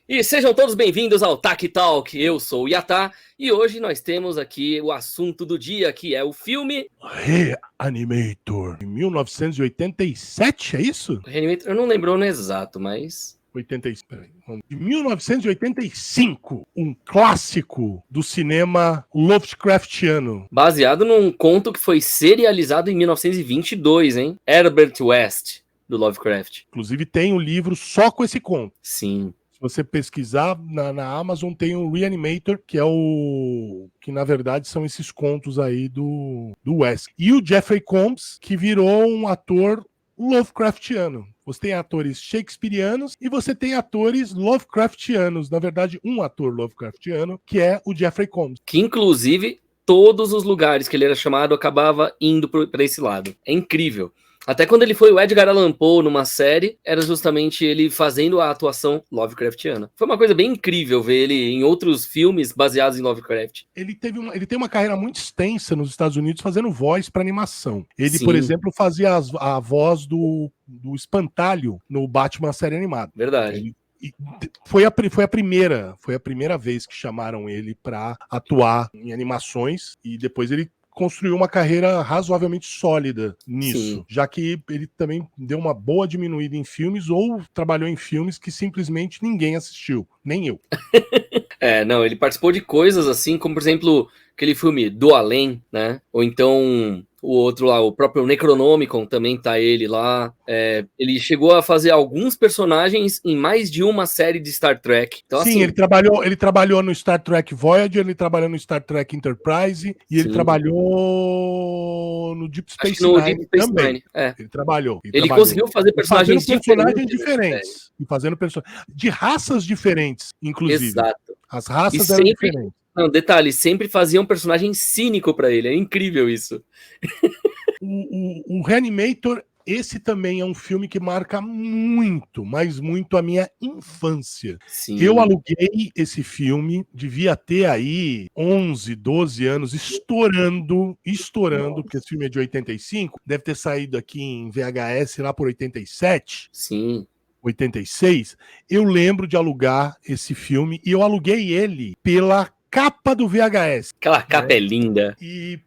E sejam todos bem-vindos ao Tak Talk. Eu sou o Yatá e hoje nós temos aqui o assunto do dia, que é o filme Reanimator, em 1987, é isso? Reanimator. Eu não lembro o ano exato, mas 1985, um clássico do cinema Lovecraftiano. baseado num conto que foi serializado em 1922, hein? Herbert West, do Lovecraft. Inclusive tem um livro só com esse conto. Sim. Se você pesquisar na Amazon, tem o Reanimator, que é o que na verdade são esses contos aí do West. E o Jeffrey Combs, que virou um ator Lovecraftiano. Você tem atores shakespearianos e você tem atores Lovecraftianos. Na verdade, um ator Lovecraftiano, que é o Jeffrey Combs. Que inclusive todos os lugares que ele era chamado acabava indo para esse lado. É incrível. Até quando ele foi o Edgar Allan Poe numa série, era justamente ele fazendo a atuação Lovecraftiana. Foi uma coisa bem incrível ver ele em outros filmes baseados em Lovecraft. Ele tem uma carreira muito extensa nos Estados Unidos fazendo voz para animação. Ele, Sim. por exemplo, fazia a voz do Espantalho no Batman série animada. Verdade. Foi a primeira vez que chamaram ele para atuar em animações e depois ele construiu uma carreira razoavelmente sólida nisso, Sim. Já que ele também deu uma boa diminuída em filmes ou trabalhou em filmes que simplesmente ninguém assistiu, nem eu. Não, ele participou de coisas assim, como por exemplo, aquele filme Do Além, né? Ou então o outro lá, o próprio Necronomicon, também tá ele lá. Ele chegou a fazer alguns personagens em mais de uma série de Star Trek. Então, sim, assim, ele trabalhou no Star Trek Voyager, ele trabalhou no Star Trek Enterprise e ele trabalhou no Deep Space Nine também. Ele trabalhou. Ele conseguiu fazer personagens diferentes. E fazendo personagens de raças diferentes, inclusive. Exato. As raças eram diferentes. Não, detalhe, sempre fazia um personagem cínico pra ele. É incrível isso. O Reanimator, esse também é um filme que marca muito, mas muito a minha infância. Sim. Eu aluguei esse filme, devia ter aí 11, 12 anos, estourando, porque esse filme é de 85, deve ter saído aqui em VHS lá por 87. Sim. 86. Eu lembro de alugar esse filme e eu aluguei ele pela capa do VHS. Aquela capa é linda. E,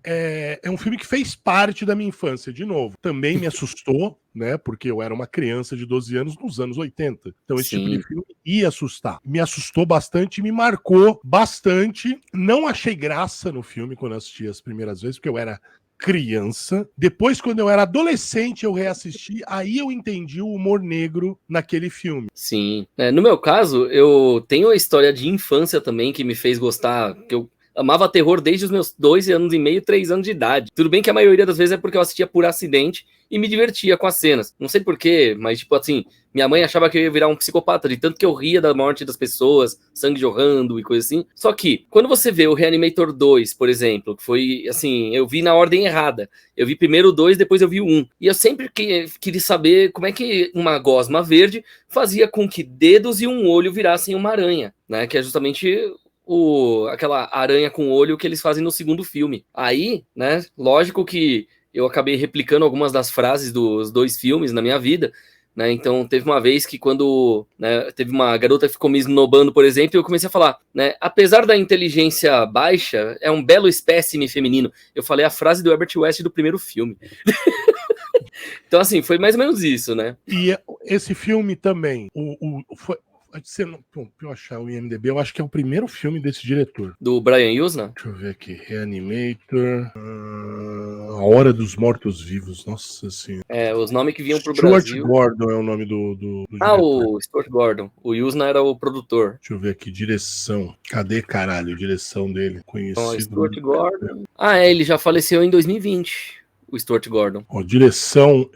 é um filme que fez parte da minha infância, de novo. Também me assustou, né? Porque eu era uma criança de 12 anos nos anos 80. Então esse tipo de filme ia assustar. Me assustou bastante, me marcou bastante. Não achei graça no filme quando eu assisti as primeiras vezes, porque eu era criança. Depois, quando eu era adolescente, eu reassisti, aí eu entendi o humor negro naquele filme. Sim. No meu caso, eu tenho a história de infância também que me fez gostar, que eu amava terror desde os meus 2 anos e meio, 3 anos de idade. Tudo bem que a maioria das vezes é porque eu assistia por acidente e me divertia com as cenas. Não sei porquê, mas tipo assim, minha mãe achava que eu ia virar um psicopata, de tanto que eu ria da morte das pessoas, sangue jorrando e coisa assim. Só que, quando você vê o Reanimator 2, por exemplo, que foi, assim, eu vi na ordem errada. Eu vi primeiro o 2, depois eu vi o 1. E eu sempre queria saber como é que uma gosma verde fazia com que dedos e um olho virassem uma aranha, né? Que é justamente aquela aranha com olho que eles fazem no segundo filme. Aí, né, lógico que eu acabei replicando algumas das frases dos 2 filmes na minha vida, né, então teve uma vez que quando, né, teve uma garota que ficou me esnobando, por exemplo, e eu comecei a falar, né, apesar da inteligência baixa, é um belo espécime feminino. Eu falei a frase do Herbert West do primeiro filme. Então, assim, foi mais ou menos isso, né? E esse filme também, deixa eu achar o IMDb, eu acho que é o primeiro filme desse diretor. Do Brian Yuzna? Deixa eu ver aqui, Reanimator, A Hora dos Mortos-Vivos, nossa senhora. Os nomes que vinham pro Stuart Brasil. Gordon é o nome do diretor. O Stuart Gordon. O Yuzna era o produtor. Deixa eu ver aqui, direção. Cadê, caralho, direção dele? Conhecido. Stuart Gordon. Ele já faleceu em 2020, o Stuart Gordon. Direção...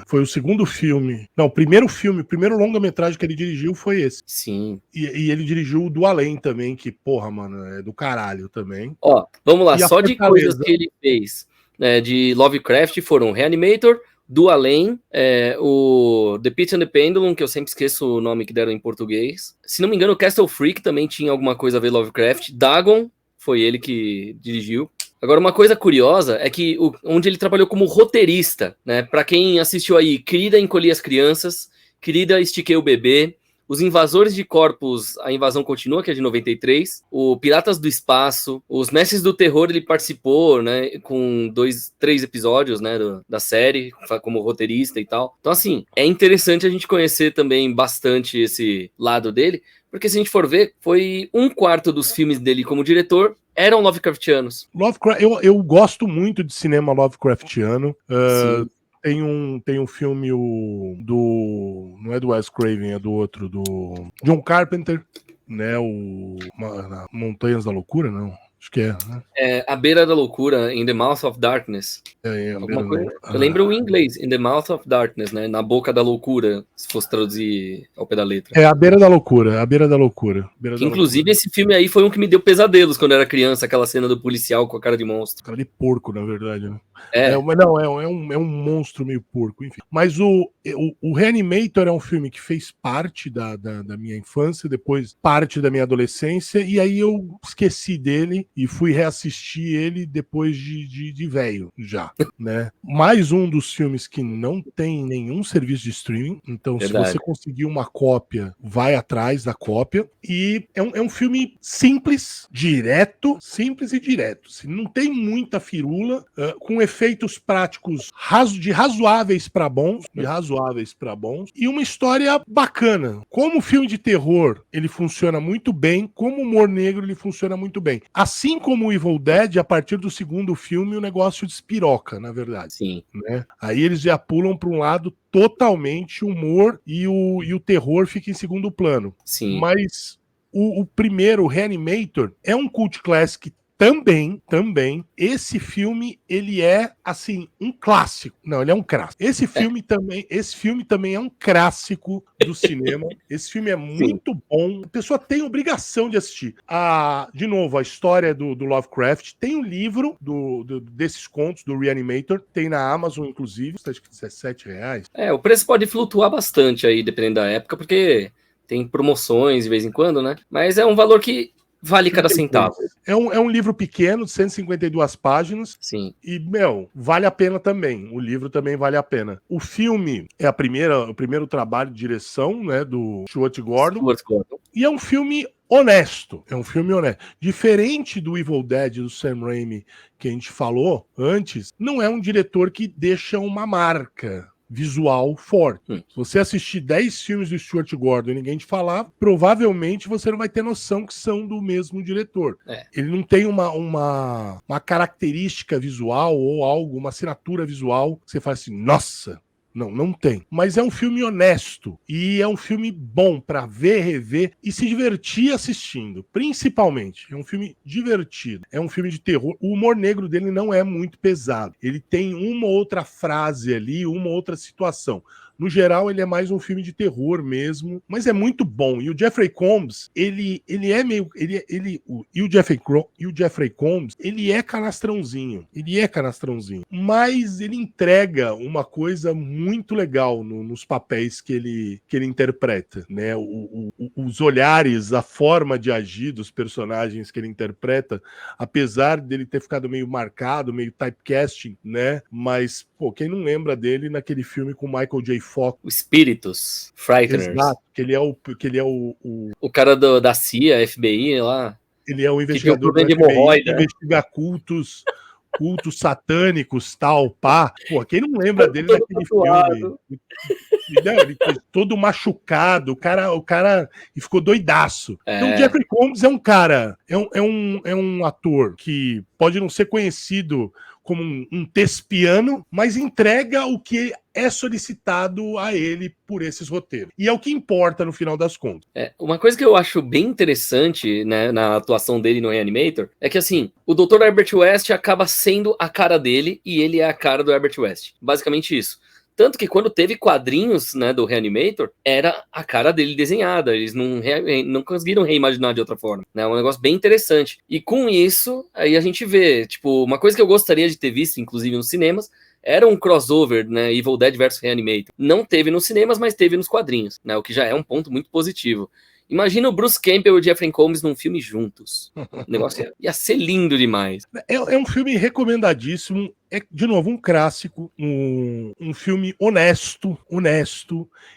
foi o segundo filme. Não, o primeiro longa-metragem que ele dirigiu foi esse. Sim. E ele dirigiu o Do Além também, que, porra, mano, é do caralho também. Vamos lá, só de coisas que ele fez, né, de Lovecraft foram Reanimator, Do Além, o The Pit and the Pendulum, que eu sempre esqueço o nome que deram em português. Se não me engano, o Castle Freak também tinha alguma coisa a ver Lovecraft. Dagon, foi ele que dirigiu. Agora, uma coisa curiosa é que onde ele trabalhou como roteirista, né? Para quem assistiu aí, Querida Encolhi as Crianças, Querida Estiquei o Bebê, Os Invasores de Corpos, A Invasão Continua, que é de 93, o Piratas do Espaço, os Mestres do Terror, ele participou, né, com 3 episódios, né, da série, como roteirista e tal. Então, assim, é interessante a gente conhecer também bastante esse lado dele, porque se a gente for ver, foi 1/4 dos filmes dele como diretor eram Lovecraftianos. Eu gosto muito de cinema Lovecraftiano. Sim. Tem um filme não é do Wes Craven, é do outro, do John Carpenter, né? Montanhas da Loucura, não? Acho que é, né? É A Beira da Loucura, In the Mouth of Darkness. Alguma coisa. Eu lembro em inglês, In the Mouth of Darkness, né? Na Boca da Loucura, se fosse traduzir ao pé da letra. É A Beira da Loucura, A Beira da Loucura. Que, inclusive, esse filme aí foi um que me deu pesadelos quando eu era criança, aquela cena do policial com a cara de monstro. Cara de porco, na verdade, né? Mas não, é um monstro meio porco, enfim. Mas o Reanimator é um filme que fez parte da minha infância, depois parte da minha adolescência, e aí eu esqueci dele e fui reassistir ele depois de velho, já, né? Mais um dos filmes que não tem nenhum serviço de streaming, então Verdade. Se você conseguir uma cópia, vai atrás da cópia, e é um filme simples e direto, assim, não tem muita firula, com efeitos práticos razoáveis para bons, e uma história bacana. Como filme de terror, ele funciona muito bem, como humor negro, ele funciona muito bem. Assim como o Evil Dead, a partir do segundo filme, o negócio despiroca, na verdade. Sim. Né? Aí eles já pulam para um lado totalmente humor e o terror fica em segundo plano. Sim. Mas o primeiro, o Reanimator, é um cult classic também. Esse filme, ele é, assim, um clássico. Não, ele é um clássico. Esse filme também é um clássico do cinema. Esse filme é muito bom. A pessoa tem obrigação de assistir. De novo, a história do Lovecraft. Tem um livro desses contos, do Reanimator. Tem na Amazon, inclusive. Está acho que R$17. O preço pode flutuar bastante aí, dependendo da época, porque tem promoções de vez em quando, né? Mas é um valor que vale cada centavo. É um livro pequeno, de 152 páginas. Sim. E, vale a pena também. O livro também vale a pena. O filme é o primeiro trabalho de direção, né, do Stuart Gordon. E é um filme honesto. Diferente do Evil Dead, do Sam Raimi, que a gente falou antes, não é um diretor que deixa uma marca visual forte. Se você assistir 10 filmes do Stuart Gordon e ninguém te falar, provavelmente você não vai ter noção que são do mesmo diretor. Ele não tem uma característica visual ou algo, uma assinatura visual que você fala assim, nossa, não tem. Mas é um filme honesto e é um filme bom para ver, rever e se divertir assistindo, principalmente. É um filme divertido. É um filme de terror. O humor negro dele não é muito pesado. Ele tem uma outra frase ali, uma outra situação. No geral, ele é mais um filme de terror mesmo, mas é muito bom. E o Jeffrey Combs, ele é meio... E o Jeffrey Combs, ele é canastrãozinho. Mas ele entrega uma coisa muito legal nos papéis que ele interpreta, né? Os olhares, a forma de agir dos personagens que ele interpreta, apesar dele ter ficado meio marcado, meio typecasting, né? Mas, quem não lembra dele naquele filme com Michael J. Fox? O Espíritos, Frighteners. Exato, que ele é o cara da CIA, FBI lá. Ele é o investigador do FBI, que investiga cultos satânicos, tal, pá. Quem não lembra dele naquele filme? Ele todo machucado, o cara e ficou doidaço. Então o Jeffrey Combs é um cara, é um ator que pode não ser conhecido como um tespiano, mas entrega o que é solicitado a ele por esses roteiros. E é o que importa no final das contas. Uma coisa que eu acho bem interessante, né, na atuação dele no Reanimator é que, assim, o Dr. Herbert West acaba sendo a cara dele e ele é a cara do Herbert West. Basicamente isso. Tanto que quando teve quadrinhos, né, do Reanimator, era a cara dele desenhada. Eles não conseguiram reimaginar de outra forma. É um negócio bem interessante. E com isso, aí a gente vê, tipo, uma coisa que eu gostaria de ter visto, inclusive nos cinemas, era um crossover, né, Evil Dead vs Reanimator. Não teve nos cinemas, mas teve nos quadrinhos, né, o que já é um ponto muito positivo. Imagina o Bruce Campbell e o Jeffrey Combs num filme juntos. O negócio ia ser lindo demais. É um filme recomendadíssimo. de novo, um clássico, um filme honesto,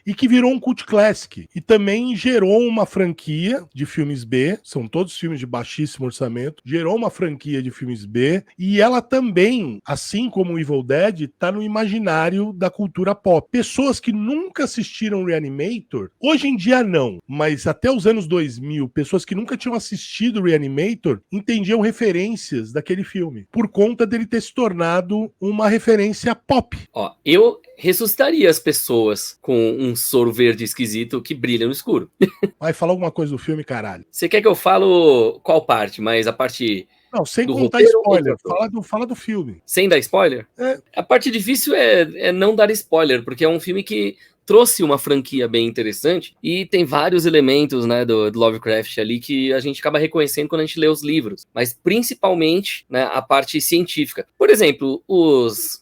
e que virou um cult classic. E também gerou uma franquia de filmes B, são todos filmes de baixíssimo orçamento, gerou uma franquia de filmes B, e ela também, assim como o Evil Dead, tá no imaginário da cultura pop. Pessoas que nunca assistiram Reanimator, hoje em dia não, mas até os anos 2000, pessoas que nunca tinham assistido Reanimator entendiam referências daquele filme, por conta dele ter se tornado uma referência pop. Ó, eu ressuscitaria as pessoas com um soro verde esquisito que brilha no escuro. Vai falar alguma coisa do filme, caralho. Você quer que eu falo qual parte? Mas a parte... Não, sem do contar roteiro, spoiler. Fala do filme. Sem dar spoiler? É. A parte difícil é não dar spoiler, porque é um filme que trouxe uma franquia bem interessante e tem vários elementos, né, do Lovecraft ali que a gente acaba reconhecendo quando a gente lê os livros, mas principalmente, né, a parte científica. Por exemplo, os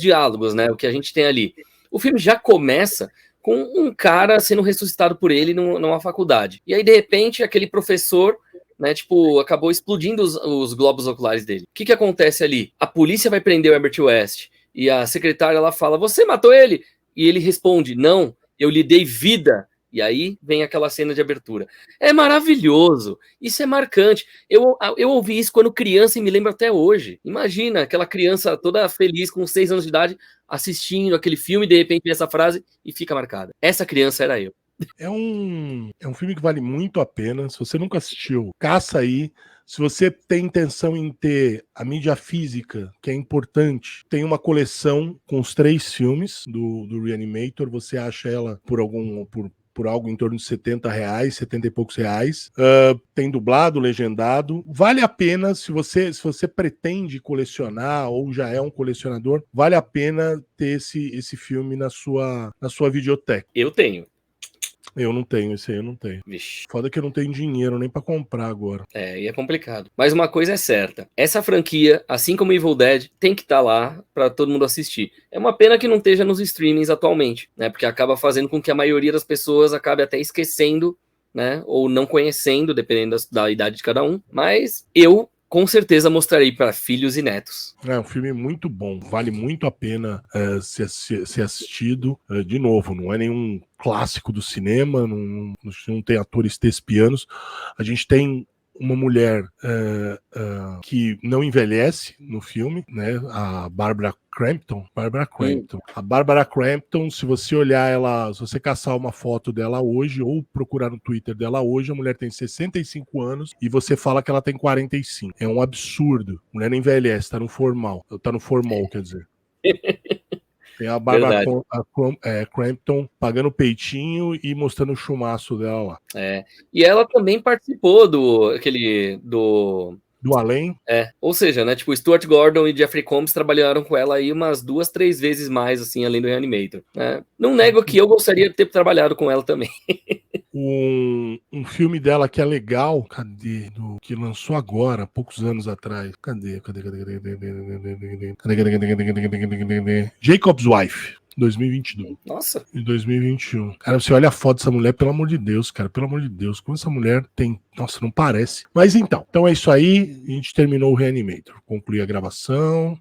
diálogos, né, o que a gente tem ali. O filme já começa com um cara sendo ressuscitado por ele numa faculdade. E aí, de repente, aquele professor, né, tipo, acabou explodindo os globos oculares dele. O que acontece ali? A polícia vai prender o Herbert West e a secretária, ela fala, você matou ele? E ele responde, não, eu lhe dei vida. E aí vem aquela cena de abertura. É maravilhoso, isso é marcante. Eu ouvi isso quando criança e me lembro até hoje. Imagina aquela criança toda feliz com 6 anos de idade assistindo aquele filme e de repente vê essa frase e fica marcada. Essa criança era eu. É um filme que vale muito a pena. Se você nunca assistiu, caça aí. Se você tem intenção em ter a mídia física, que é importante, tem uma coleção com os 3 filmes do Reanimator. Você acha ela por algo em torno de R$70, 70 e poucos reais. Tem dublado, legendado. Vale a pena, se você pretende colecionar ou já é um colecionador, vale a pena ter esse filme na sua videoteca. Eu tenho. Eu não tenho, esse aí eu não tenho. Vixe. Foda que eu não tenho dinheiro nem pra comprar agora. E é complicado. Mas uma coisa é certa. Essa franquia, assim como Evil Dead, tem que estar lá pra todo mundo assistir. É uma pena que não esteja nos streamings atualmente, né? Porque acaba fazendo com que a maioria das pessoas acabe até esquecendo, né? Ou não conhecendo, dependendo da idade de cada um. Mas eu com certeza mostrarei para filhos e netos. É um filme muito bom, vale muito a pena ser assistido. De novo, não é nenhum clássico do cinema, não tem atores tespianos. A gente tem uma mulher que não envelhece no filme, né? A Barbara Crampton. A Barbara Crampton, se você olhar ela, se você caçar uma foto dela hoje ou procurar no Twitter dela hoje, a mulher tem 65 anos e você fala que ela tem 45. É um absurdo. A mulher não envelhece, tá no formal, quer dizer. Tem a Barbara Crampton pagando o peitinho e mostrando o chumaço dela lá. E ela também participou do Além. Ou seja, né, tipo, Stuart Gordon e Jeffrey Combs trabalharam com ela aí umas 2, 3 vezes mais, assim, além do Reanimator. Né? Não nego que eu gostaria de ter trabalhado com ela também. Um filme dela que é legal, que lançou agora, há poucos anos atrás. Jacob's Wife. 2022. Nossa. De 2021. Cara, você olha a foto dessa mulher, pelo amor de Deus, cara. Pelo amor de Deus. Como essa mulher tem... Nossa, não parece. Mas então é isso aí. A gente terminou o Reanimator. Concluí a gravação.